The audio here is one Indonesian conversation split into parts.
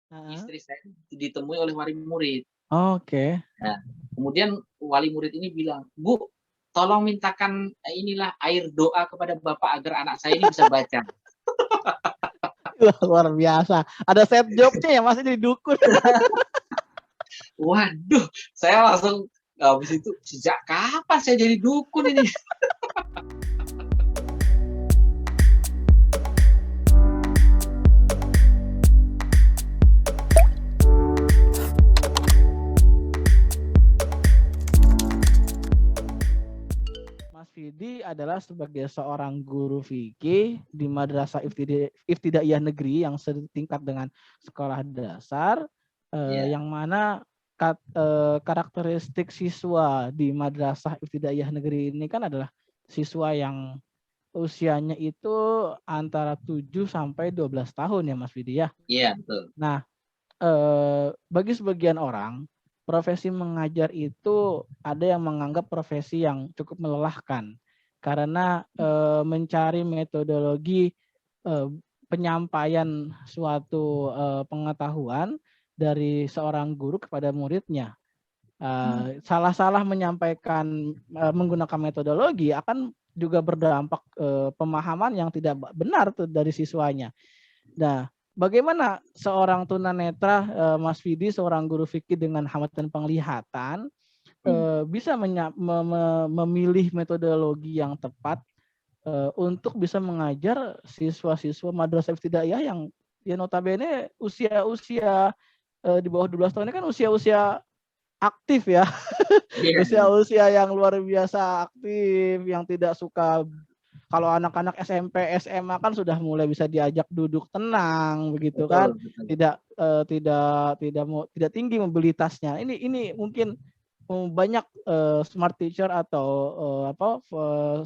Heeh. istri saya ditemui oleh wali murid. Oke. Nah, kemudian wali murid ini bilang, "Bu, tolong mintakan inilah air doa kepada Bapak agar anak saya ini bisa baca." Wah, luar biasa. Ada set jobnya ya Mas jadi dukun. Waduh, saya langsung habis itu, sejak kapan saya jadi dukun ini? Mas Vidi adalah sebagai seorang guru fikih di Madrasah Ibtidaiyah Negeri yang setingkat dengan sekolah dasar, Ya, yang mana karakteristik siswa di Madrasah Ibtidaiyah Negeri ini kan adalah siswa yang usianya itu antara 7 sampai 12 tahun ya Mas Vidi ya. iya betul. Nah, bagi sebagian orang, profesi mengajar itu ada yang menganggap profesi yang cukup melelahkan karena mencari metodologi eh, penyampaian suatu pengetahuan dari seorang guru kepada muridnya. Salah-salah menyampaikan menggunakan metodologi akan juga berdampak pemahaman yang tidak benar tuh dari siswanya. Nah, bagaimana seorang tunanetra Mas Vidi, seorang guru fikih dengan hambatan penglihatan bisa memilih metodologi yang tepat untuk bisa mengajar siswa-siswa madrasah ibtidaiyah yang ya notabene usia-usia di bawah 12 tahun ini kan usia-usia aktif ya. Iya, Usia-usia yang luar biasa aktif, yang tidak suka kalau anak-anak SMP, SMA kan sudah mulai bisa diajak duduk tenang begitu kan. betul, betul. Tidak tinggi mobilitasnya. Ini mungkin banyak smart teacher atau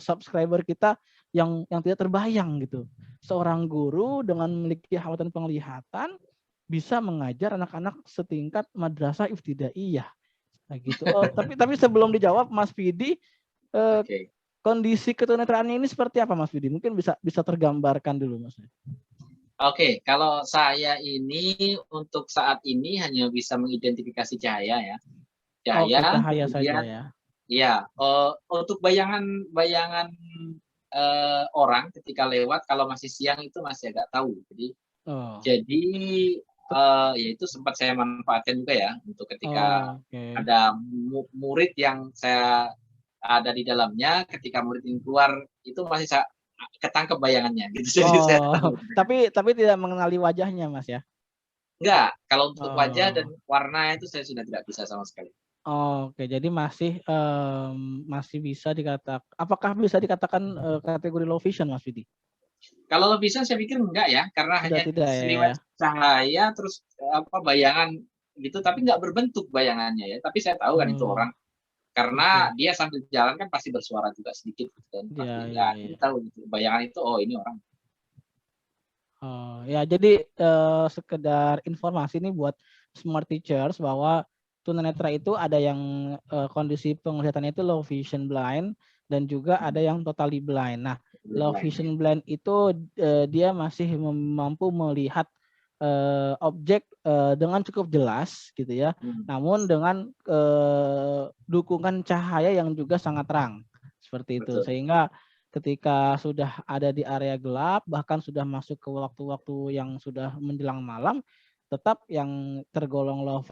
subscriber kita yang tidak terbayang gitu. Seorang guru dengan memiliki hambatan penglihatan bisa mengajar anak-anak setingkat madrasah ibtidaiyah. Nah gitu. Oh, tapi sebelum dijawab Mas Vidi, eh, Oke. kondisi ketunanetraannya ini seperti apa Mas Vidi? Mungkin bisa tergambarkan dulu Mas. Oke, kalau saya ini untuk saat ini hanya bisa mengidentifikasi cahaya ya. Oke, Cahaya, cahaya saja kemudian ya. ya, untuk bayangan-bayangan, orang ketika lewat kalau masih siang itu masih agak tahu. Jadi Oh, jadi, ya itu sempat saya manfaatkan juga ya untuk ketika oke. ada murid yang saya ada di dalamnya, ketika murid ini keluar itu masih ketangkep bayangannya gitu. Jadi saya Oh, tahu. tapi tidak mengenali wajahnya Mas ya? Enggak, kalau untuk wajah dan Oh, warna itu saya sudah tidak bisa sama sekali. oke. Jadi masih apakah bisa dikatakan kategori low vision Mas Vidi? Kalau bisa saya pikir enggak ya, karena Sudah hanya tidak seliwet ya. cahaya terus bayangan gitu, tapi nggak berbentuk bayangannya ya. Tapi saya tahu kan itu Oh, orang karena oke. dia sambil jalan kan pasti bersuara juga sedikit gitu kan, Ya, pasti ya, ya kita ya. tahu gitu bayangan itu oh ini orang. Oh, ya jadi sekedar informasi nih buat smart teachers bahwa tunanetra itu ada yang kondisi penglihatannya itu low vision blind dan juga ada yang totally blind. Nah, low Ya. vision blind itu dia masih mampu melihat objek dengan cukup jelas gitu ya. Hmm, Namun dengan dukungan cahaya yang juga sangat terang. Seperti itu. betul. Sehingga ketika sudah ada di area gelap, bahkan sudah masuk ke waktu-waktu yang sudah menjelang malam, tetap yang tergolong low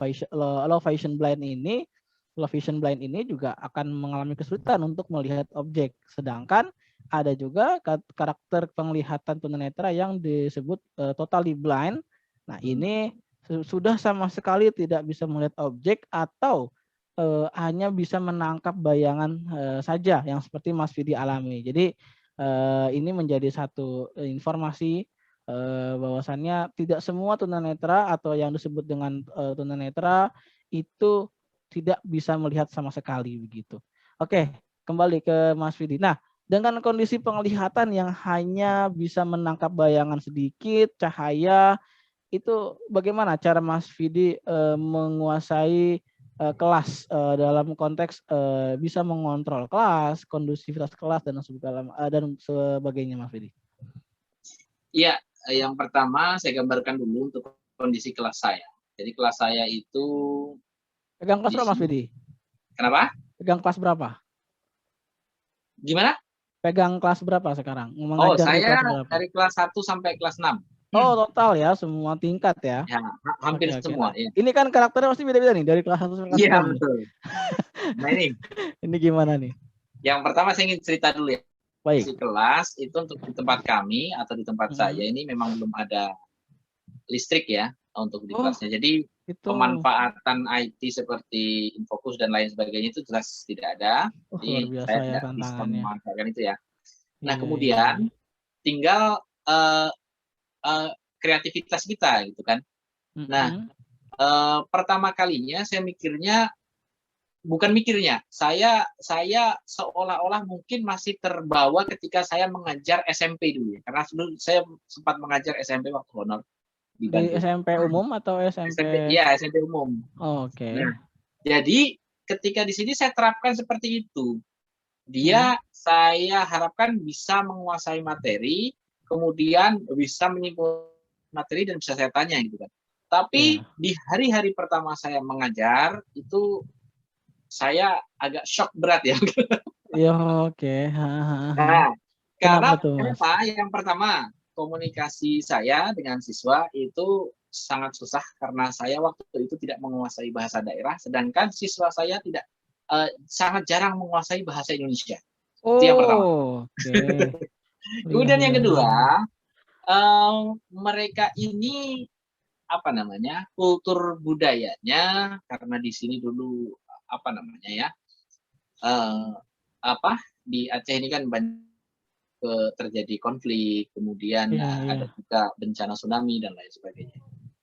vision blind ini juga akan mengalami kesulitan untuk melihat objek. Sedangkan ada juga karakter penglihatan tunanetra yang disebut totally blind. Nah, Hmm, ini sudah sama sekali tidak bisa melihat objek atau hanya bisa menangkap bayangan saja yang seperti Mas Vidi alami. Jadi ini menjadi satu informasi bahwasannya tidak semua tunanetra atau yang disebut dengan tunanetra itu tidak bisa melihat sama sekali begitu. Oke, kembali ke Mas Vidi. Nah, dengan kondisi penglihatan yang hanya bisa menangkap bayangan sedikit, cahaya, itu bagaimana cara Mas Vidi menguasai kelas dalam konteks bisa mengontrol kelas, kondusivitas kelas dan sebagainya Mas Vidi? Iya, yang pertama saya gambarkan dulu untuk kondisi kelas saya. Jadi kelas saya itu Pegang kelas berapa Mas Widi? Kenapa? Pegang kelas berapa? Gimana? Pegang kelas berapa sekarang? Saya dari kelas 1 sampai kelas 6. Total ya, semua tingkat ya? Ya, hampir semua. Nah, ya. Ini kan karakternya pasti beda-beda nih, dari kelas 1 sampai kelas 6. Iya, betul. Nah ini gimana nih? Yang pertama saya ingin cerita dulu ya. Baik. Di kelas itu untuk di tempat kami atau di tempat saya ini memang belum ada listrik ya untuk di kelasnya. Jadi pemanfaatan IT seperti Infocus dan lain sebagainya itu jelas tidak ada. Luar biasa saya ya tidak bisa tantangannya. memanfaatkan itu ya. Nah kemudian tinggal kreativitas kita gitu kan. Nah pertama kalinya saya mikirnya, bukan mikirnya, saya seolah-olah mungkin masih terbawa ketika saya mengajar SMP dulu ya. Karena dulu saya sempat mengajar SMP waktu honor di Bandung. SMP umum atau SMP? Iya, SMP umum. Oke. Nah, jadi ketika di sini saya terapkan seperti itu. Saya harapkan bisa menguasai materi, kemudian bisa menyimpulkan materi dan bisa saya tanya gitu kan. Tapi di hari-hari pertama saya mengajar itu saya agak shock berat ya. Iya, oke. Nah, karena kenapa? Yang pertama, komunikasi saya dengan siswa itu sangat susah karena saya waktu itu tidak menguasai bahasa daerah, sedangkan siswa saya tidak sangat jarang menguasai bahasa Indonesia. Itu yang pertama. Kemudian yang kedua, mereka ini kultur budayanya, karena di sini dulu di Aceh ini kan banyak terjadi konflik, kemudian ada juga bencana tsunami dan lain sebagainya.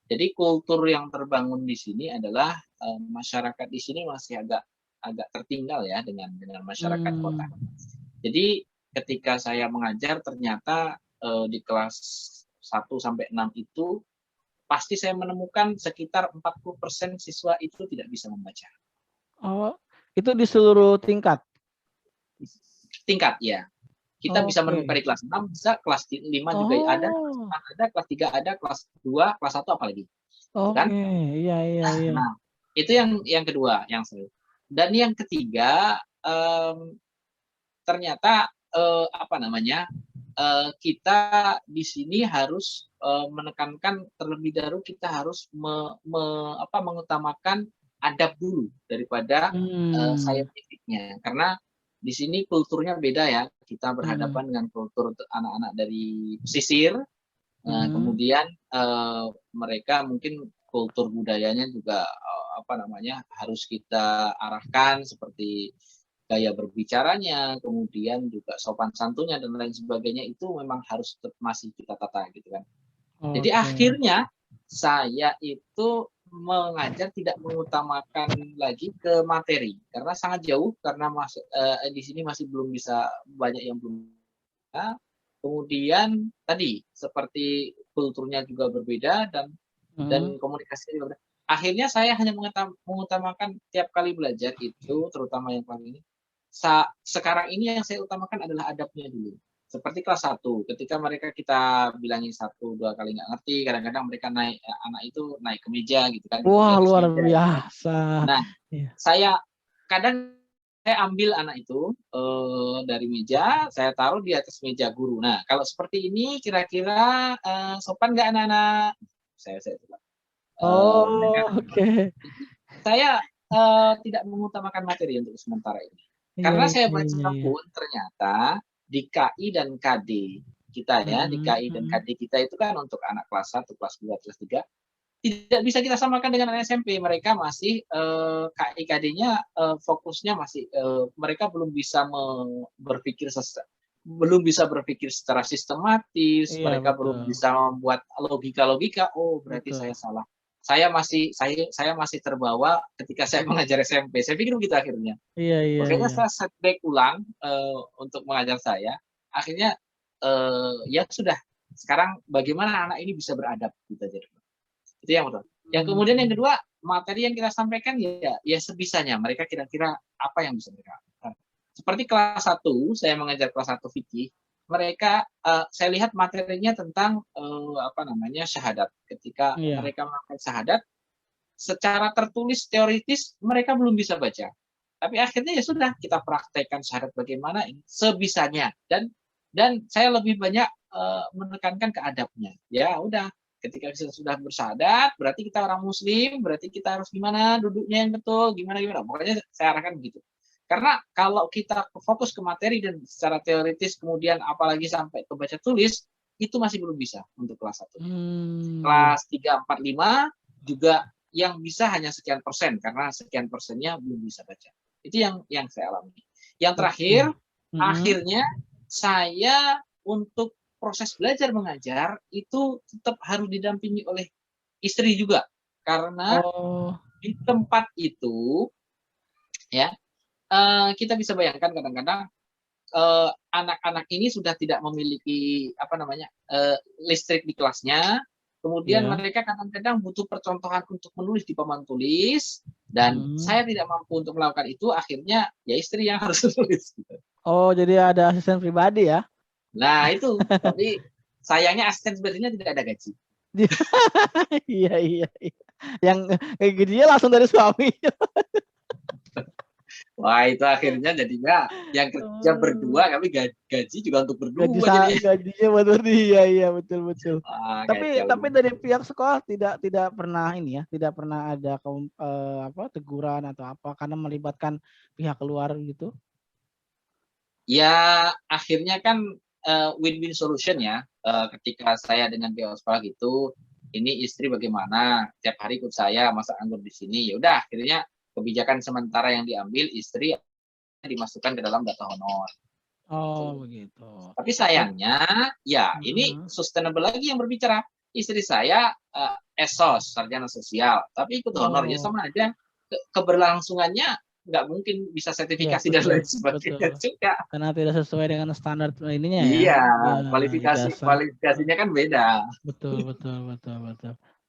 Jadi kultur yang terbangun di sini adalah masyarakat di sini masih agak tertinggal ya dengan masyarakat kota. Jadi ketika saya mengajar ternyata di kelas 1 sampai 6 itu pasti saya menemukan sekitar 40% siswa itu tidak bisa membaca. Oh, itu di seluruh tingkat? Tingkat, ya. Kita bisa menemukan di kelas 6, bisa kelas 5 juga ada, kelas 4 ada, kelas 3 ada, kelas 2, kelas 1 apalagi. Oke, iya. Nah, itu yang kedua yang saya. Dan yang ketiga, ternyata kita di sini harus menekankan terlebih dahulu, kita harus mengutamakan adab dulu daripada saintifiknya, karena di sini kulturnya beda ya. Kita berhadapan dengan kultur anak-anak dari pesisir, kemudian mereka mungkin kultur budayanya juga harus kita arahkan seperti gaya berbicaranya, kemudian juga sopan santunnya dan lain sebagainya, itu memang harus masih kita tata gitu kan. Jadi akhirnya saya itu mengajar tidak mengutamakan lagi ke materi karena sangat jauh, karena di sini masih belum bisa, banyak yang belum. Kemudian tadi seperti kulturnya juga berbeda dan komunikasi juga berbeda. Akhirnya saya hanya mengutamakan tiap kali belajar itu, terutama yang paling ini. Sekarang ini yang saya utamakan adalah adabnya dulu. Seperti kelas 1, ketika mereka kita bilangin 1-2 kali nggak ngerti, kadang-kadang mereka anak itu naik ke meja gitu kan. Wah, luar biasa. Nah, saya ambil anak itu dari meja, saya taruh di atas meja guru. Nah, kalau seperti ini kira-kira sopan nggak anak-anak? Saya coba. Saya tidak mengutamakan materi untuk sementara ini. Karena saya baca pun ternyata di KI dan KD kita ya, di KI dan KD kita itu kan untuk anak kelas 1, kelas 2, kelas 3, tidak bisa kita samakan dengan anak SMP. Mereka masih KI KD-nya fokusnya masih mereka belum bisa berpikir secara sistematis, mereka belum bisa membuat logika. Oh, berarti saya salah. Saya masih terbawa ketika saya mengajar SMP. Saya pikir begitu akhirnya. Makanya saya setback ulang untuk mengajar saya. Akhirnya ya sudah. Sekarang bagaimana anak ini bisa beradab gitu aja. Itu yang pertama. Yang kemudian yang kedua, materi yang kita sampaikan ya sebisanya. Mereka kira-kira apa yang bisa mereka lakukan. Seperti kelas 1, saya mengajar kelas 1 fikih. mereka saya lihat materinya tentang syahadat. Ketika Iya. mereka melakukan syahadat, secara tertulis teoritis mereka belum bisa baca. Tapi akhirnya ya sudah, kita praktekkan syahadat bagaimana sebisanya, dan saya lebih banyak menekankan ke adabnya. Ya udah, ketika kita sudah bersyahadat, berarti kita orang muslim, berarti kita harus gimana duduknya yang betul, gimana. Pokoknya saya arahkan begitu. Karena kalau kita fokus ke materi dan secara teoritis, kemudian apalagi sampai ke baca tulis, itu masih belum bisa untuk kelas 1. Iya. Kelas 3, 4, 5 juga yang bisa hanya sekian persen, karena sekian persennya belum bisa baca. Itu yang saya alami. Yang terakhir, akhirnya saya untuk proses belajar mengajar itu tetap harus didampingi oleh istri juga. Karena di tempat itu, ya, kita bisa bayangkan kadang-kadang anak-anak ini sudah tidak memiliki listrik di kelasnya, kemudian mereka kadang-kadang butuh percontohan untuk menulis di papan tulis, dan saya tidak mampu untuk melakukan itu, akhirnya ya istri yang harus menulis. Oh, jadi ada asisten pribadi ya? Nah itu, tapi sayangnya asisten pribadinya tidak ada gaji. Iya. Yang gajinya langsung dari suami. Wah, itu akhirnya jadinya yang kerja berdua, tapi gaji juga untuk berdua. Gajinya buat berdua, iya betul. Tapi dari Betul. pihak sekolah tidak pernah ini ya, tidak pernah ada teguran atau apa karena melibatkan pihak luar gitu. Ya, akhirnya kan win-win solution ya. Ketika saya dengan pihak sekolah gitu, ini istri bagaimana? Tiap hari ikut saya, masa anggur di sini. Ya udah, akhirnya kebijakan sementara yang diambil, istri dimasukkan ke dalam data honor. Oh, begitu. Tapi sayangnya, ya ini sustainable lagi yang berbicara. Istri saya ESOS, sarjana sosial, tapi ikut honor, ya sama aja. Keberlangsungannya nggak mungkin bisa sertifikasi dan lain sebagainya juga. Karena tidak sesuai dengan standar ininya ya. Iya, kualifikasinya kan beda. Betul.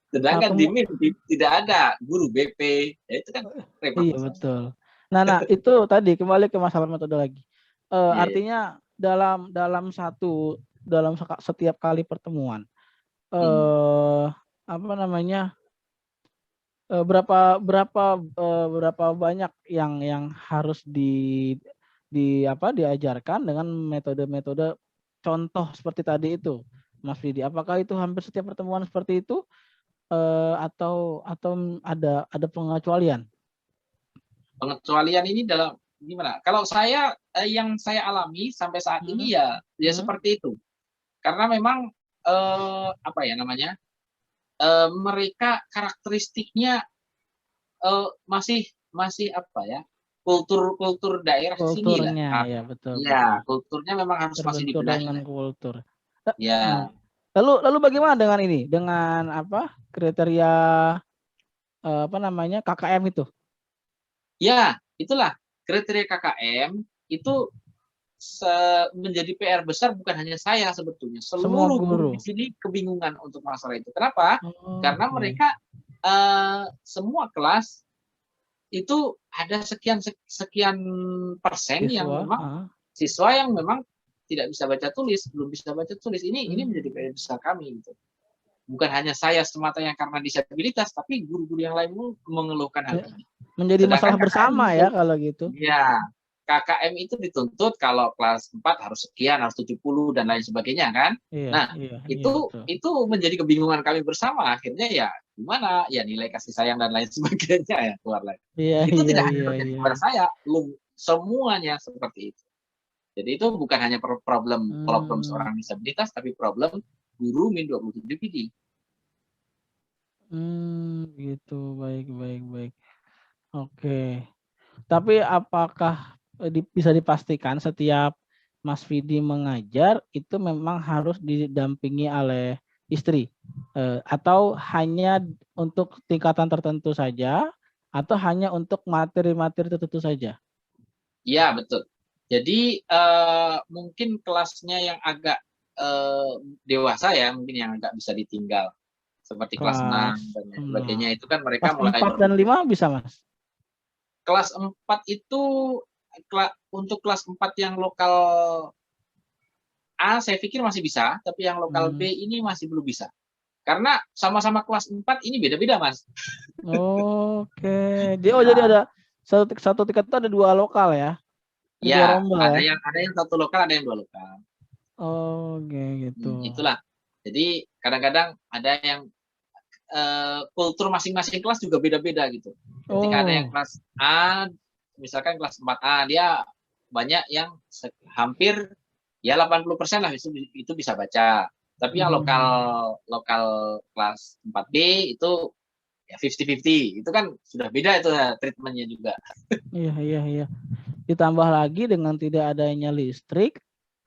Sedangkan di MIN tidak ada guru BP, ya itu kan repot. Iya betul. Nah itu tadi kembali ke masalah metode lagi. Artinya dalam setiap kali pertemuan, berapa banyak yang harus diajarkan dengan metode-metode contoh seperti tadi itu, Mas Fidi. Apakah itu hampir setiap pertemuan seperti itu atau ada pengecualian? Pengecualian ini dalam gimana? Kalau saya yang saya alami sampai saat ini ya seperti itu. Karena memang mereka karakteristiknya masih kultur daerah sini lah. Ya, betul. Ya, kulturnya memang harus masih dibenahi. Dengan kultur. Ya. Lalu bagaimana dengan ini? Dengan kriteria KKM itu? Ya, itulah kriteria KKM itu menjadi PR besar, bukan hanya saya sebetulnya. Seluruh guru di sini kebingungan untuk masalah itu. Kenapa? Karena mereka semua kelas itu ada sekian persen yang memang siswa yang memang tidak bisa baca tulis, belum bisa baca tulis. Ini menjadi PR besar kami gitu. Bukan hanya saya semata yang karena disabilitas, tapi guru-guru yang lain pun mengeluhkan hal ini. Menjadi masalah bersama ya kalau gitu. Ya, KKM itu dituntut kalau kelas 4 harus sekian, harus 70 dan lain sebagainya kan. Itu menjadi kebingungan kami bersama. Akhirnya ya gimana? Ya nilai kasih sayang dan lain sebagainya ya keluar lagi. Itu tidak hanya terjadi kepada saya, semuanya seperti itu. Jadi itu bukan hanya problem seorang disabilitas, tapi problem guru Min 27 PD. Gitu, baik. Oke. Tapi apakah bisa dipastikan setiap Mas Fidi mengajar itu memang harus didampingi oleh istri? Atau hanya untuk tingkatan tertentu saja? Atau hanya untuk materi-materi tertentu saja? Iya, betul. Jadi mungkin kelasnya yang agak dewasa ya, mungkin yang agak bisa ditinggal. Seperti kelas 6 dan sebagainya, itu kan mereka mulai 4 dan 5 bisa, Mas? Kelas 4 itu untuk kelas 4 yang lokal A saya pikir masih bisa, tapi yang lokal B ini masih belum bisa. Karena sama-sama kelas 4 ini beda-beda, Mas. Oke. Jadi ada satu tiket itu ada 2 lokal ya? Ada 2 Iya, rombel ya? ada yang 1 lokal, ada yang 2 lokal. Oke, gitu. Itulah. Jadi kadang-kadang ada yang kultur masing-masing kelas juga beda-beda gitu. Ketika ada yang kelas A, misalkan kelas 4A, dia banyak yang hampir ya 80% lah itu bisa baca. Tapi yang lokal kelas 4B itu ya 50-50. Itu kan sudah beda itu treatmentnya juga. Iya. Ditambah lagi dengan tidak adanya listrik,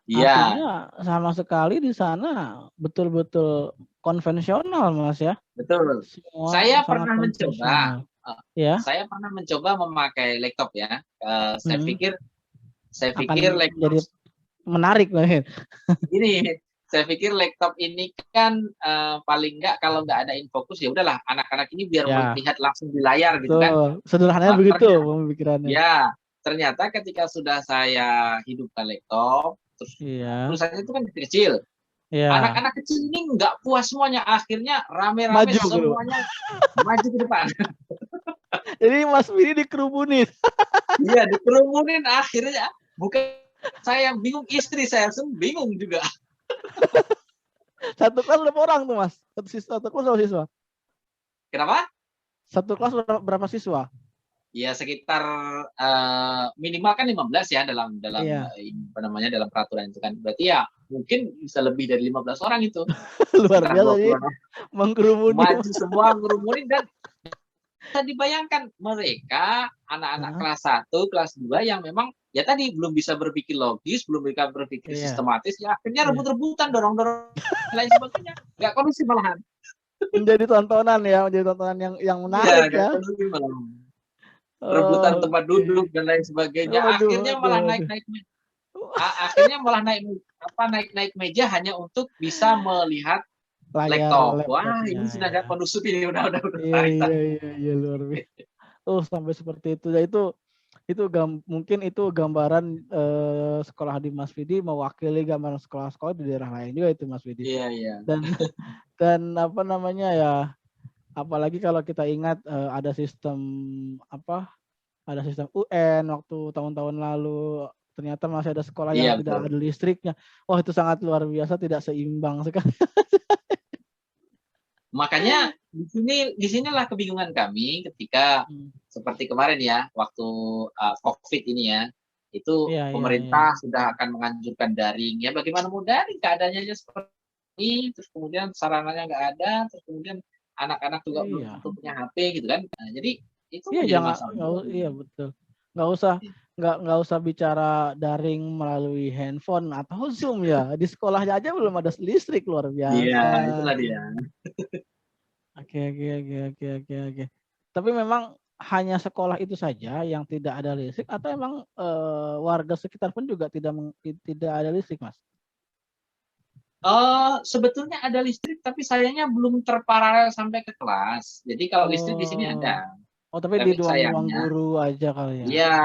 Iya. artinya sama sekali di sana betul-betul konvensional, Mas ya. Betul. Semua Saya sangat pernah mencoba. konvensional. Ya. Saya pernah mencoba memakai laptop ya. Saya pikir Akan laptop jadi menarik banget. ini. Saya pikir laptop ini kan paling enggak kalau nggak ada infokus ya udahlah anak-anak ini biar melihat langsung di layar gitu kan. Betul. Sederhananya begitu pemikirannya. Ya, ternyata ketika sudah saya hidupkan laptop, terus tulisannya itu kan kecil. Anak-anak kecil ini nggak puas semuanya, akhirnya rame-rame semuanya maju ke depan. Jadi Mas Willy dikerumunin. Iya, dikerumunin akhirnya. Bukan saya yang bingung, istri saya bingung juga. Satu kelas berapa orang tuh, Mas? Satu kelas berapa siswa? Kenapa? Satu kelas berapa siswa? Ya sekitar minimal kan 15 ya dalam apa namanya dalam peraturan itu kan. Berarti ya mungkin bisa lebih dari 15 orang itu. Luar biasa sih. Mengkerumuni. Maju semua ngerumunin dan bisa dibayangkan mereka anak-anak kelas 1, kelas 2 yang memang ya tadi belum bisa berpikir logis, belum bisa berpikir sistematis, ya akhirnya rebut-rebutan, dorong-dorong lain sebagainya. Nggak kondusif malahan. Menjadi tontonan yang menarik ya. Rebutan tempat duduk dan lain sebagainya. Akhirnya malah naik-naik naik meja hanya untuk bisa melihat laptop. Wah, ini sudah nggak kondusif ini, udah. Iya, luar biasa. Sampai seperti itu. Ya itu mungkin itu gambaran sekolah di Mas Vidi mewakili gambaran sekolah-sekolah di daerah lain juga itu, Mas Vidi. Iya. Dan apa namanya ya, apalagi kalau kita ingat ada sistem UN waktu tahun-tahun lalu, ternyata masih ada sekolah yang tidak ada listriknya. Wah, itu sangat luar biasa, tidak seimbang sekali. Makanya di sinilah kebingungan kami ketika seperti kemarin ya, waktu COVID ini ya, itu pemerintah sudah akan menganjurkan daring. Ya bagaimana mau daring, keadaannya seperti ini, terus kemudian sarananya nggak ada, terus kemudian anak-anak juga belum tentu punya HP gitu kan. Nah, jadi itu menjadi masalah. Iya betul. Nggak usah bicara daring melalui handphone atau Zoom ya. Di sekolahnya aja belum ada listrik, luar biasa. Iya, itulah dia. Oke. Tapi memang hanya sekolah itu saja yang tidak ada listrik atau emang warga sekitar pun juga tidak ada listrik, Mas? Sebetulnya ada listrik, tapi sayangnya belum terparalel sampai ke kelas. Jadi kalau listrik di sini ada. Tapi di ruang guru aja kali ya? Iya,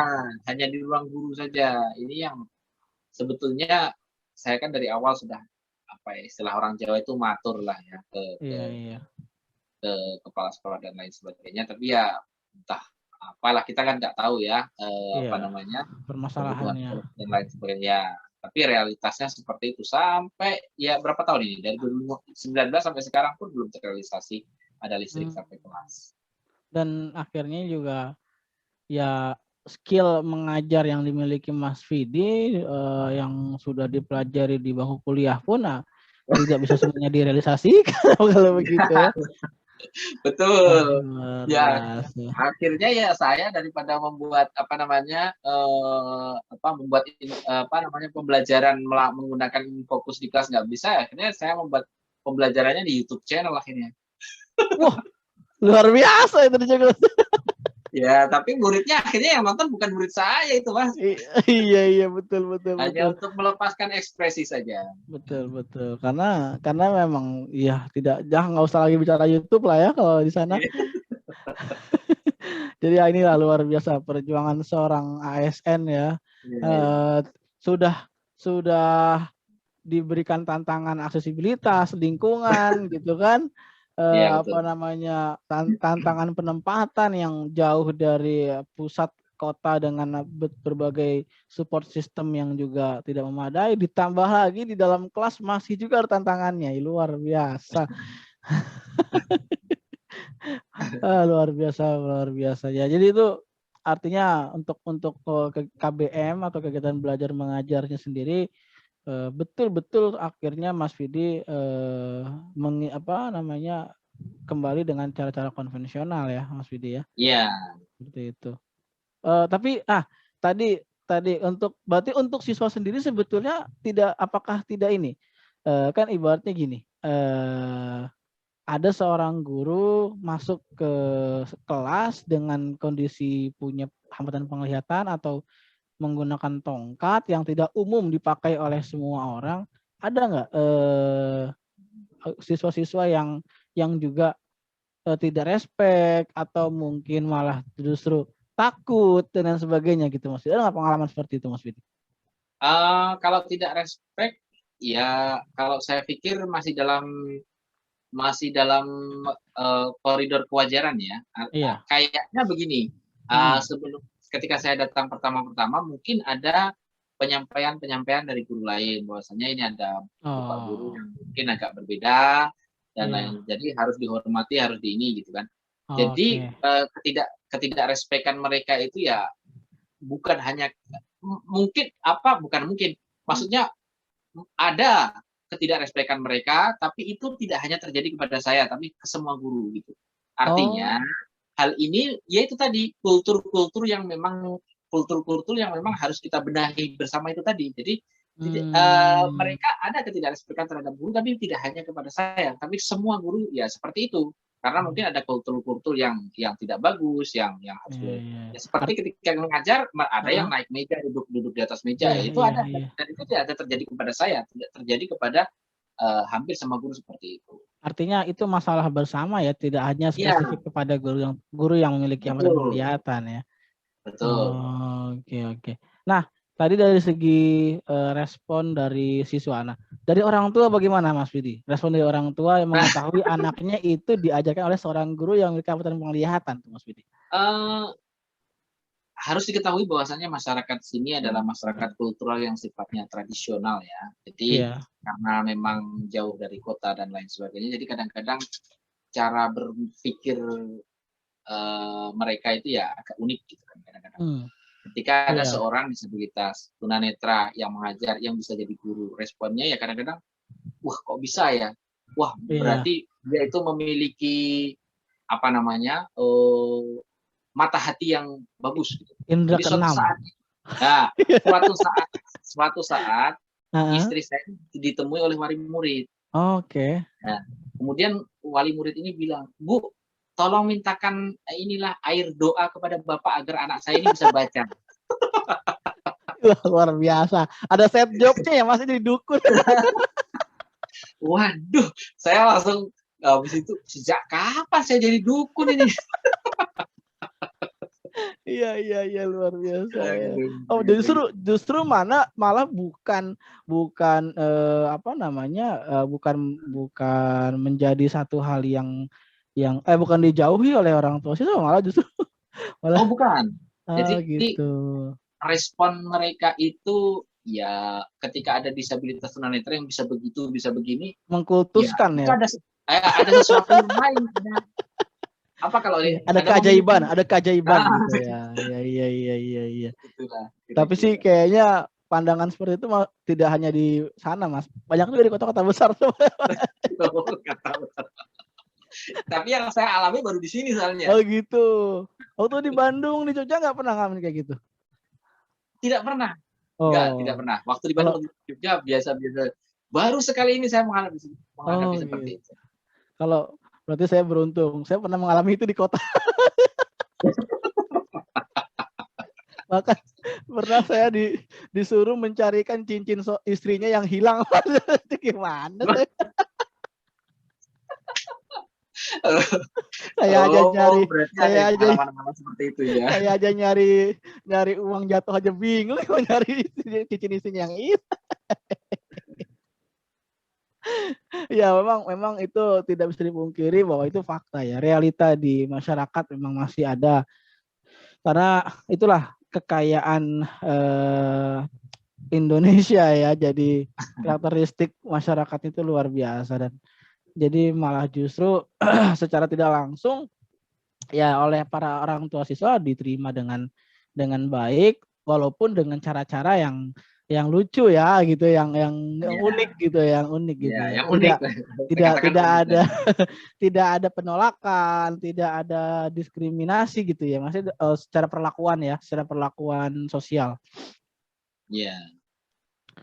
hanya di ruang guru saja. Ini yang sebetulnya saya kan dari awal sudah istilah orang Jawa itu matur lah ya ke kepala sekolah dan lain sebagainya. Tapi ya entah apalah, kita kan nggak tahu ya permasalahannya dan lain sebagainya. Tapi realitasnya seperti itu sampai ya berapa tahun ini, dari 2019 sampai sekarang pun belum terrealisasi ada listrik sampai kelas. Dan akhirnya juga ya skill mengajar yang dimiliki Mas Vidi yang sudah dipelajari di bangku kuliah pun tidak bisa semuanya direalisasikan kalau begitu ya. Betul. Ya, akhirnya ya saya daripada membuat membuat pembelajaran menggunakan fokus di kelas nggak bisa, akhirnya saya membuat pembelajarannya di YouTube channel akhirnya. Wah, luar biasa itu juga. Ya, tapi muridnya akhirnya yang nonton bukan murid saya itu, Mas. Iya, betul. Hanya untuk melepaskan ekspresi saja. Betul. Karena memang ya nggak usah lagi bicara YouTube lah ya kalau di sana. Jadi ya inilah luar biasa perjuangan seorang ASN ya. Sudah diberikan tantangan aksesibilitas lingkungan gitu kan, Iya, betul. tantangan penempatan yang jauh dari pusat kota dengan berbagai support system yang juga tidak memadai, ditambah lagi di dalam kelas masih juga ada tantangannya, luar biasa. Luar biasa ya. Jadi itu artinya untuk KBM atau kegiatan belajar mengajarnya sendiri betul-betul akhirnya Mas Vidi kembali dengan cara-cara konvensional ya Mas Vidi ya. Iya. Seperti itu. Tapi tadi berarti untuk siswa sendiri sebetulnya apakah tidak ini kan ibaratnya gini, ada seorang guru masuk ke kelas dengan kondisi punya hambatan penglihatan atau menggunakan tongkat yang tidak umum dipakai oleh semua orang. Ada nggak siswa-siswa yang juga tidak respect atau mungkin malah justru takut dan sebagainya gitu Mas? Ada nggak pengalaman seperti itu Mas Vidi? Kalau tidak respect, ya kalau saya pikir masih dalam koridor kewajaran ya. Iya. Kayaknya begini, sebelum ketika saya datang pertama-tama mungkin ada penyampaian dari guru lain bahwasanya ini ada Bapak guru yang mungkin agak berbeda dan lain. Jadi harus dihormati, harus ini gitu kan. Jadi ketidakrespekan mereka itu ya bukan hanya maksudnya ada ketidakrespekan mereka, tapi itu tidak hanya terjadi kepada saya, tapi ke semua guru gitu. Artinya hal ini yaitu tadi kultur-kultur yang memang harus kita benahi bersama itu tadi. Jadi mereka ada ketidakrespekan terhadap guru, tapi tidak hanya kepada saya, tapi semua guru ya seperti itu. Karena mungkin ada kultur-kultur yang tidak bagus, yang harus ya seperti ketika mengajar ada yang naik meja, duduk di atas meja, itu ada dan itu tidak ada terjadi kepada saya, tidak terjadi kepada hampir semua guru seperti itu. Artinya itu masalah bersama ya, tidak hanya spesifik kepada guru yang memiliki hambatan penglihatan ya. Betul. Oke. Nah, tadi dari segi respon dari siswa. Nah, dari orang tua bagaimana Mas Vidi? Respon dari orang tua yang mengetahui anaknya itu diajarkan oleh seorang guru yang memiliki hambatan penglihatan, Mas Vidi? Harus diketahui bahwasannya masyarakat sini adalah masyarakat kultural yang sifatnya tradisional ya. Jadi karena memang jauh dari kota dan lain sebagainya, jadi kadang-kadang cara berpikir mereka itu ya agak unik gitu kan kadang-kadang. Ketika ada seorang disabilitas tunanetra yang mengajar, yang bisa jadi guru, responnya ya kadang-kadang, wah kok bisa ya? Wah berarti dia itu memiliki mata hati yang bagus gitu. Indra Jadi suatu saat istri saya ditemui oleh wali murid. Oke. Nah, kemudian wali murid ini bilang, Bu, tolong mintakan inilah air doa kepada Bapak agar anak saya ini bisa baca. Luar biasa. Ada set jobnya ya, masih jadi dukun. Waduh, saya langsung habis itu, sejak kapan saya jadi dukun ini? Iya luar biasa. Oh, justru malah bukan menjadi satu hal yang bukan dijauhi oleh orang tua sih, malah justru bukan. Jadi gitu. Respon mereka itu ya ketika ada disabilitas tunanetra yang bisa begitu, bisa begini, mengkultuskan ya. Ada sesuatu yang lain. Apa kalau ada keajaiban gitu ya. Iya. Itulah, tapi sih kayaknya pandangan seperti itu tidak hanya di sana Mas, banyak juga di kota-kota besar. Tapi yang saya alami baru di sini soalnya. Oh gitu. Waktu di Bandung, di Jogja nggak pernah ngalamin kayak gitu? Tidak pernah. Tidak pernah. Waktu di Bandung, di Jogja biasa-biasa. Baru sekali ini saya menghadapi seperti itu. Kalau berarti saya beruntung. Saya pernah mengalami itu di kota. Bahkan pernah saya disuruh mencarikan cincin istrinya yang hilang. Gimana? Saya aja nyari uang jatuh aja bingung, nyari cincin istrinya yang itu. Ya memang itu tidak bisa dipungkiri bahwa itu fakta ya. Realita di masyarakat memang masih ada. Karena itulah kekayaan Indonesia ya. Jadi karakteristik masyarakat itu luar biasa dan jadi malah justru secara tidak langsung ya oleh para orang tua siswa diterima dengan baik walaupun dengan cara-cara yang lucu ya gitu, yang unik Ya, gitu, yang unik gitu ya, ya. yang unik Tidak lah. Saya tidak katakan tidak unik ada tadi. tidak ada penolakan, tidak ada diskriminasi gitu ya. Maksudnya secara perlakuan sosial. Ya.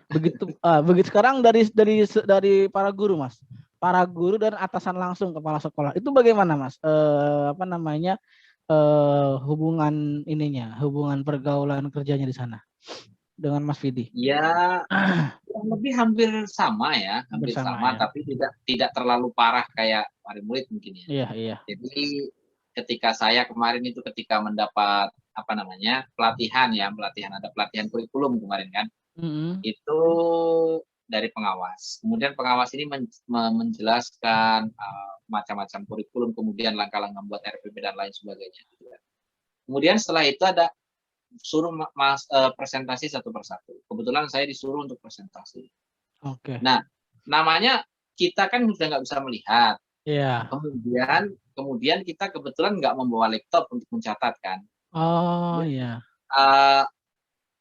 Begitu sekarang dari para guru, Mas. Para guru dan atasan langsung kepala sekolah. Itu bagaimana, Mas? Apa namanya? Hubungan pergaulan kerjanya di sana dengan Mas Vidi. Ya, kurang lebih hampir sama ya, hampir Bersama sama, ya. tapi tidak terlalu parah kayak wali murid mungkin ya. Iya, iya. Jadi ketika saya kemarin itu ketika mendapat apa namanya pelatihan ada pelatihan kurikulum kemarin kan, Mm-hmm. itu dari pengawas. Kemudian pengawas ini menjelaskan macam-macam kurikulum, kemudian langkah-langkah membuat RPP dan lain sebagainya. Gitu kan. Kemudian setelah itu ada suruh presentasi satu persatu. Kebetulan saya disuruh untuk presentasi. Oke. Nah, namanya kita kan sudah nggak bisa melihat. Iya. Kemudian kita kebetulan nggak membawa laptop untuk mencatat kan. Oh Ya, iya.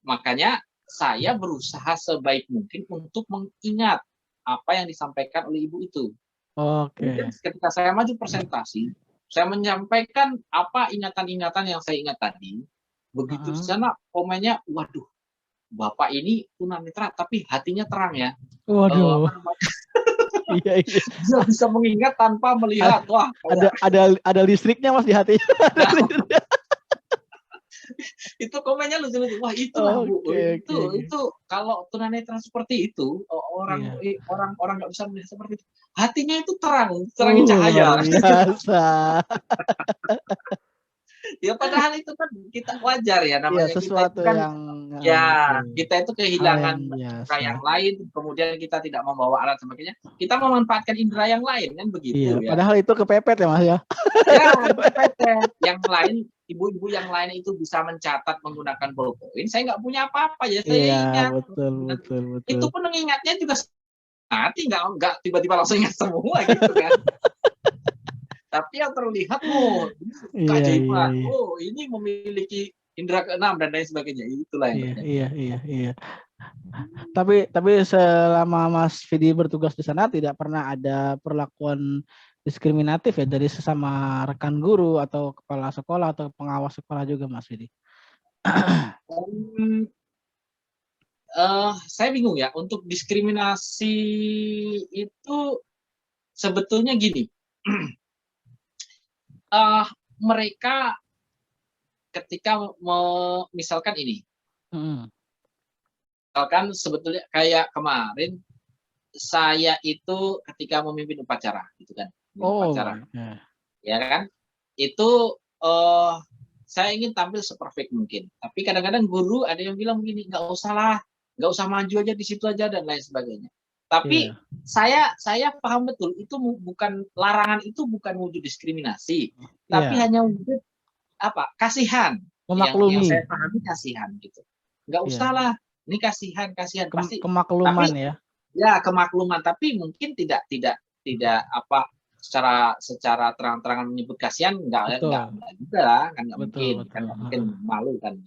makanya saya berusaha sebaik mungkin untuk mengingat apa yang disampaikan oleh ibu itu. Kemudian Oke. ketika saya maju presentasi, saya menyampaikan apa ingatan-ingatan yang saya ingat tadi. Begitu di Uh-huh. sana komennya, waduh, bapak ini tunanetra tapi hatinya terang ya. Waduh. Apa namanya? Iya, iya. Dia bisa mengingat tanpa melihat. Wah, kayak Ada listriknya, Mas, di hati. nah, itu komennya lucu-lucu. Wah, itulah Bu. Oke, oke, oke. Itu kalau tunanetra seperti itu, orang Iya. orang orang nggak bisa melihat seperti itu. Hatinya itu terang, terangi cahaya. Luar biasa. Ya padahal itu kan kita wajar ya, Iya, namanya kita itu sesuatu kan yang ya betul. kita itu Hal yang kehilangan indera biasa. yang lain, kemudian kita tidak membawa alat sebagainya, kita memanfaatkan indera yang lain kan Iya, begitu ya. padahal itu kepepet ya, Mas ya. Ya, itu kepepet. Yang lain, ibu-ibu yang lain itu bisa mencatat menggunakan ballpoint, saya nggak punya apa-apa ya, saya Iya, ingat. betul, Dan betul, betul. itu pun mengingatnya juga nanti nggak tiba-tiba langsung ingat semua gitu kan. Tapi yang terlihat, oh, Iya, iya, keajaiban, iya. oh, ini memiliki indera keenam dan lain sebagainya. Itulah yang Iya, terjadi. iya, iya, iya. Tapi selama Mas Vidi bertugas di sana tidak pernah ada perlakuan diskriminatif ya dari sesama rekan guru atau kepala sekolah atau pengawas sekolah juga, Mas Vidi? Um, saya bingung ya, untuk diskriminasi itu sebetulnya gini, mereka ketika misalkan ini, misalkan sebetulnya kayak kemarin saya itu ketika memimpin upacara, gitu kan, upacara, ya kan, itu saya ingin tampil seperfect mungkin, tapi kadang-kadang guru ada yang bilang begini, nggak usah lah, nggak usah maju aja di situ aja dan lain sebagainya. Tapi saya paham betul itu bukan larangan, itu bukan wujud diskriminasi, tapi hanya wujud apa kasihan. Yang saya Memaklumi. pahami kasihan gitu. Nggak usah lah, ini kasihan pasti. Kemakluman Tapi ya. ya kemakluman, tapi mungkin tidak apa secara terang-terangan menyebut kasihan, enggak juga lah, kan nggak mungkin, kan nggak mungkin, malu kan.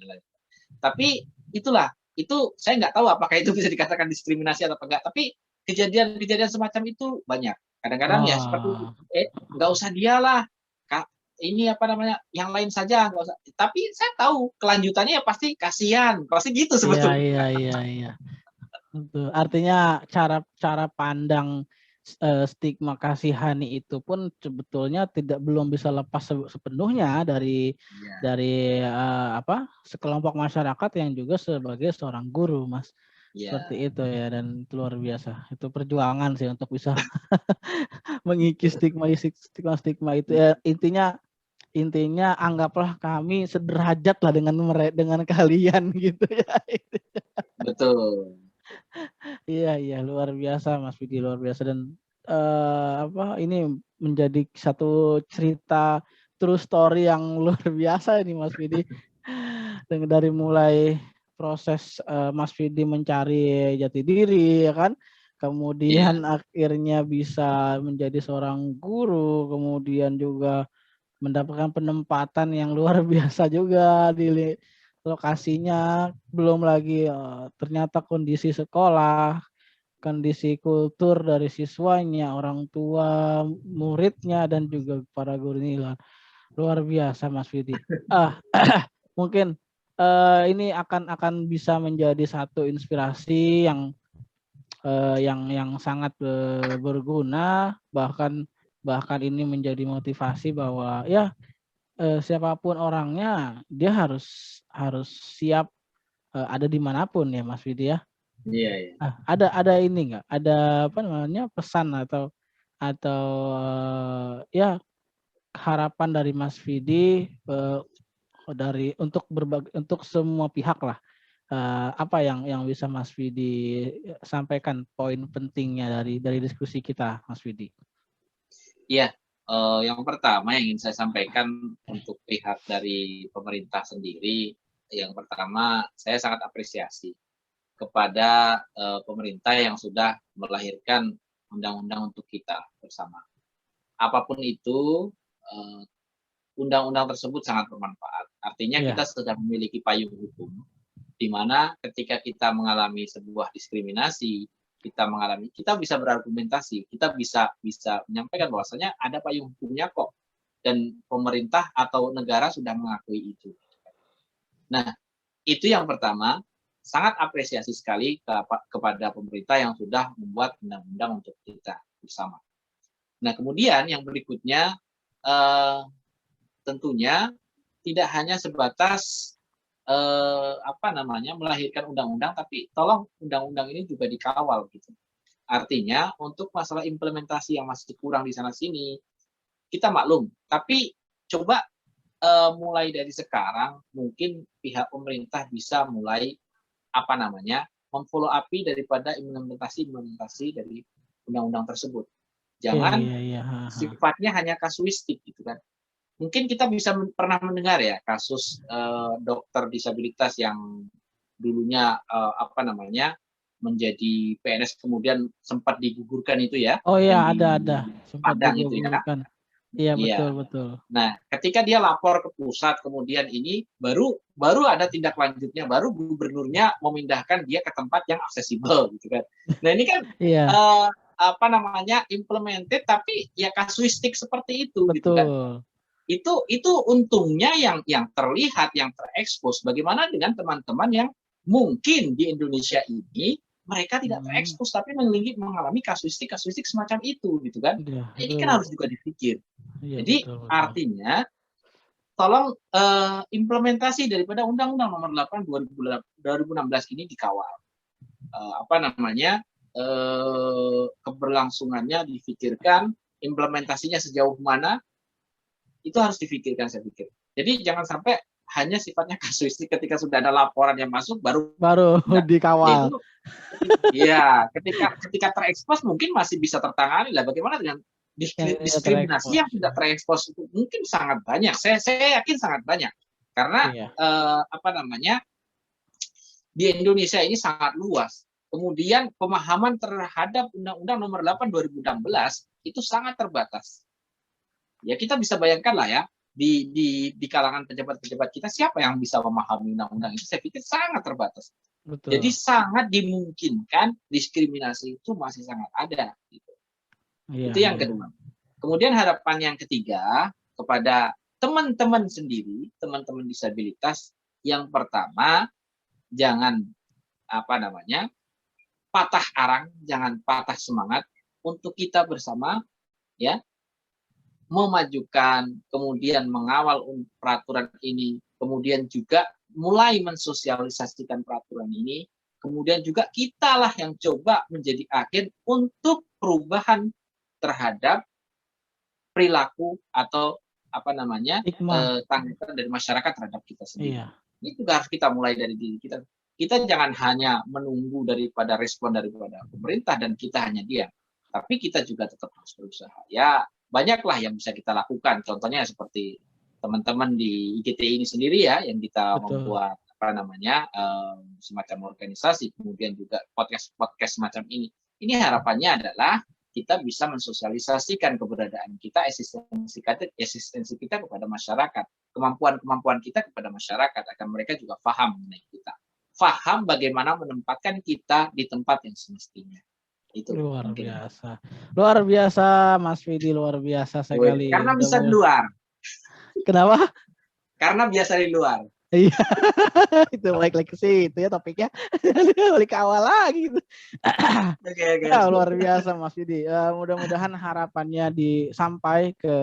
Tapi itulah, itu saya nggak tahu apakah itu bisa dikatakan diskriminasi atau enggak, tapi kejadian-kejadian semacam itu banyak. Kadang-kadang ya seperti nggak usah dialah, ini apa namanya, yang lain saja nggak usah. Tapi saya tahu kelanjutannya ya pasti kasihan, pasti gitu sebetulnya. Iya. Betul. Artinya cara pandang stigma kasihani itu pun sebetulnya belum bisa lepas sepenuhnya dari sekelompok masyarakat yang juga sebagai seorang guru, Mas. Seperti itu ya, dan itu luar biasa. Itu perjuangan sih untuk bisa mengikis stigma itu ya. Intinya anggaplah kami sederajat lah dengan kalian gitu ya. Betul. Iya, luar biasa Mas Vidi, luar biasa dan, ini menjadi satu cerita true story yang luar biasa ini Mas Vidi. Dari mulai proses, Mas Vidi mencari jati diri ya kan, Iya, kemudian akhirnya bisa menjadi seorang guru, kemudian juga mendapatkan penempatan yang luar biasa juga di lokasinya, belum lagi, ternyata kondisi sekolah, kondisi kultur dari siswanya, orang tua, muridnya, dan juga para guru ini luar biasa Mas Vidi. Mungkin, ini akan bisa menjadi satu inspirasi yang sangat, berguna, bahkan bahkan ini menjadi motivasi bahwa ya, siapapun orangnya dia harus harus siap, ada di manapun ya Mas Vidi ya. iya, iya. Ada ini enggak, ada apa namanya, pesan atau, ya harapan dari Mas Vidi, untuk semua pihak lah, apa yang bisa Mas Vidi sampaikan poin pentingnya dari diskusi kita Mas Vidi? Iya, yang pertama yang ingin saya sampaikan untuk pihak dari pemerintah sendiri, yang pertama saya sangat apresiasi kepada, pemerintah yang sudah melahirkan undang-undang untuk kita bersama. Apapun itu, eee, undang-undang tersebut sangat bermanfaat. Artinya kita Iya, sudah memiliki payung hukum, di mana ketika kita mengalami sebuah diskriminasi, kita bisa berargumentasi, kita bisa bisa menyampaikan bahwasanya ada payung hukumnya kok, dan pemerintah atau negara sudah mengakui itu. Nah, itu yang pertama, sangat apresiasi sekali kepada pemerintah yang sudah membuat undang-undang untuk kita bersama. Nah, kemudian yang berikutnya, eee, tentunya tidak hanya sebatas, melahirkan undang-undang, tapi tolong undang-undang ini juga dikawal gitu. Artinya untuk masalah implementasi yang masih kurang di sana sini, kita maklum, tapi coba, mulai dari sekarang mungkin pihak pemerintah bisa mulai, memfollow up-i daripada implementasi-implementasi dari undang-undang tersebut. iya, Jangan iya, iya, heeh, heeh. sifatnya hanya kasuistik gitu kan. Mungkin kita bisa pernah mendengar ya kasus, dokter disabilitas yang dulunya, menjadi PNS kemudian sempat digugurkan itu ya, Oh iya, yang ada, di sempat Padang itu ya. digugurkan. Iya, Iya. betul, betul. Nah, ketika dia lapor ke pusat kemudian ini baru baru ada tindak lanjutnya, baru gubernurnya memindahkan dia ke tempat yang aksesibel gitu kan. Nah, ini kan, Iya, implemented tapi ya kasuistik seperti itu gitu kan. betul. Itu untungnya yang terlihat, yang terekspos. Bagaimana dengan teman-teman yang mungkin di Indonesia ini mereka tidak Mhm, terekspos tapi mengalami kasuistik-kasuistik semacam itu gitu kan. iya, Ini itu kan harus juga dipikir. iya, Jadi betul, betul. artinya tolong, implementasi daripada Undang-Undang Nomor 8 2016 ini dikawal. Keberlangsungannya difikirkan, implementasinya sejauh mana, itu harus difikirkan saya pikir. Jadi jangan sampai hanya sifatnya kasuistik ketika sudah ada laporan yang masuk baru Baru enggak. Ya itu dikawal. iya, ketika ketika terekspos mungkin masih bisa tertangani lah. Bagaimana dengan Yang tidak diskriminasi terekspos. yang tidak terekspos itu mungkin sangat banyak. Saya yakin sangat banyak. Karena Iya, di Indonesia ini sangat luas. Kemudian pemahaman terhadap Undang-Undang Nomor 8 2016 itu sangat terbatas. Ya kita bisa bayangkan lah ya, di kalangan pejabat-pejabat kita siapa yang bisa memahami undang-undang itu, saya pikir sangat terbatas. Jadi betul. sangat dimungkinkan diskriminasi itu masih sangat ada gitu. Iya, Itu yang iya. kedua. Kemudian harapan yang ketiga kepada teman-teman sendiri, teman-teman disabilitas, yang pertama jangan patah arang, jangan patah semangat untuk kita bersama ya memajukan, kemudian mengawal peraturan ini, kemudian juga mulai mensosialisasikan peraturan ini, kemudian juga kitalah yang coba menjadi agen untuk perubahan terhadap perilaku atau Hikmah. tanggapan dari masyarakat terhadap kita sendiri. Iya, Ini juga harus kita mulai dari diri kita. kita jangan hanya menunggu daripada respon daripada pemerintah dan kita hanya diam, tapi kita juga tetap harus berusaha. Ya, banyaklah yang bisa kita lakukan. Contohnya seperti teman-teman di IGTI ini sendiri ya, yang kita membuat semacam organisasi, kemudian juga podcast semacam ini. Ini harapannya adalah kita bisa mensosialisasikan keberadaan kita, eksistensi kita kepada masyarakat, kemampuan kita kepada masyarakat, agar mereka juga paham mengenai kita, paham bagaimana menempatkan kita di tempat yang semestinya. Itu luar biasa, Mas Fidi, luar biasa sekali. Karena bisa di luar. Kenapa? Karena biasa di luar. Iya, itu balik lagi ke situ ya topiknya, balik ke awal lagi. Gitu. Okay. Ya, luar biasa Mas Fidi. Mudah-mudahan harapannya sampai ke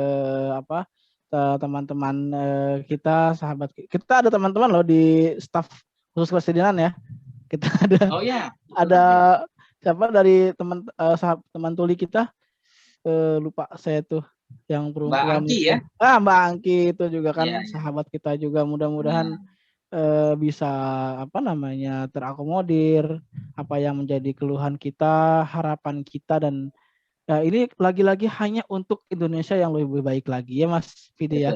teman-teman kita, sahabat kita. Ada teman-teman loh di staf khusus kepresidenan ya. Kita ada. Oh ya. Ada siapa dari teman tuli kita? Lupa saya tuh. Yang perempuan Mbak Angki ya. Mbak Angki itu juga kan sahabat kita juga, mudah-mudahan bisa terakomodir apa yang menjadi keluhan kita, harapan kita, dan ini lagi-lagi hanya untuk Indonesia yang lebih baik lagi ya Mas Fidi ya.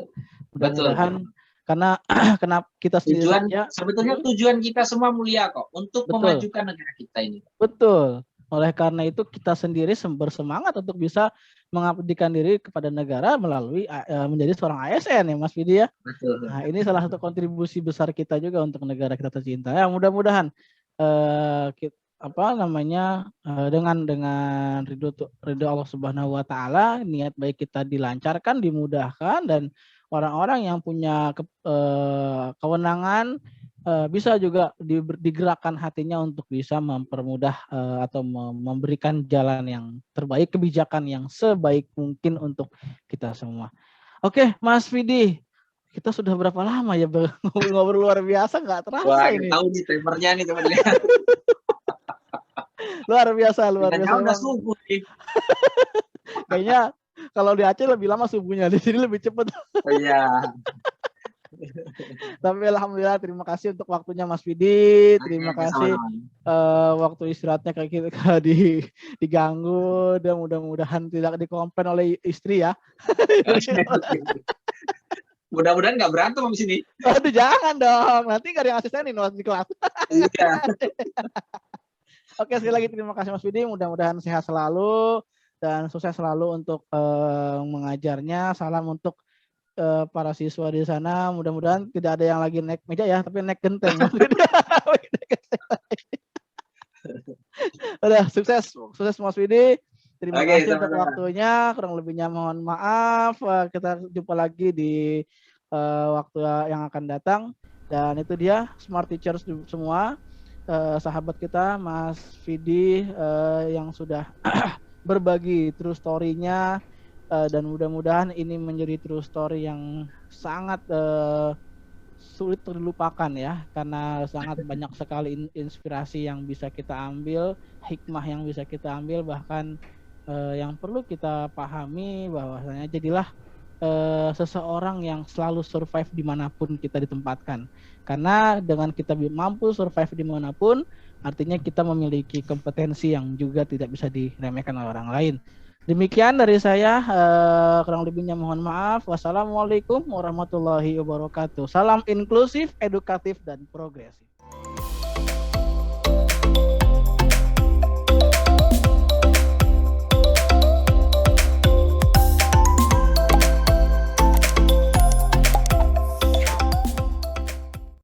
Mudah-mudahan karena kenapa kita sendiri sebetulnya tujuan kita semua mulia kok, untuk memajukan negara kita ini. Betul. Oleh karena itu kita sendiri bersemangat untuk bisa mengabdikan diri kepada negara melalui menjadi seorang ASN ya Mas Fidi ya. Betul. Nah, ini salah satu kontribusi besar kita juga untuk negara kita tercinta. Ya, mudah-mudahan dengan ridho Allah Subhanahu wa taala, niat baik kita dilancarkan, dimudahkan, dan orang-orang yang punya kewenangan bisa juga digerakkan hatinya untuk bisa mempermudah atau memberikan jalan yang terbaik, kebijakan yang sebaik mungkin untuk kita semua. Oke, Mas Fidi, kita sudah berapa lama ya ngobrol luar biasa, nggak terasa. Wah, ini. Tahu nih timernya nih teman-teman. luar biasa. Udah subuh nih. Kayaknya kalau di Aceh lebih lama subuhnya, di sini lebih cepat. Iya. Tapi alhamdulillah, terima kasih untuk waktunya Mas Fidi. Terima kasih waktu istirahatnya kayak kita diganggu, dan mudah-mudahan tidak dikomplain oleh istri ya. Mudah-mudahan nggak berantem di sini. Aduh, jangan dong, nanti nggak ada yang asistenin di kelas. Iya. Oke, sekali lagi terima kasih Mas Fidi. Mudah-mudahan sehat selalu dan sukses selalu untuk mengajarnya. Salam untuk para siswa di sana, mudah-mudahan tidak ada yang lagi naik meja ya, tapi naik genteng. Udah, sukses Mas Widi. Terima kasih untuk waktunya. Kurang lebihnya mohon maaf. Kita jumpa lagi di waktu yang akan datang. Dan itu dia Smart Teachers semua, sahabat kita Mas Fidi yang sudah berbagi true story-nya. Dan mudah-mudahan ini menjadi true story yang sangat sulit terlupakan ya, karena sangat banyak sekali inspirasi yang bisa kita ambil, hikmah yang bisa kita ambil, bahkan yang perlu kita pahami bahwasanya jadilah seseorang yang selalu survive dimanapun kita ditempatkan, karena dengan kita mampu survive dimanapun, artinya kita memiliki kompetensi yang juga tidak bisa diremehkan oleh orang lain. Demikian dari saya, kurang lebihnya mohon maaf. Wassalamualaikum warahmatullahi wabarakatuh. Salam inklusif, edukatif, dan progresif.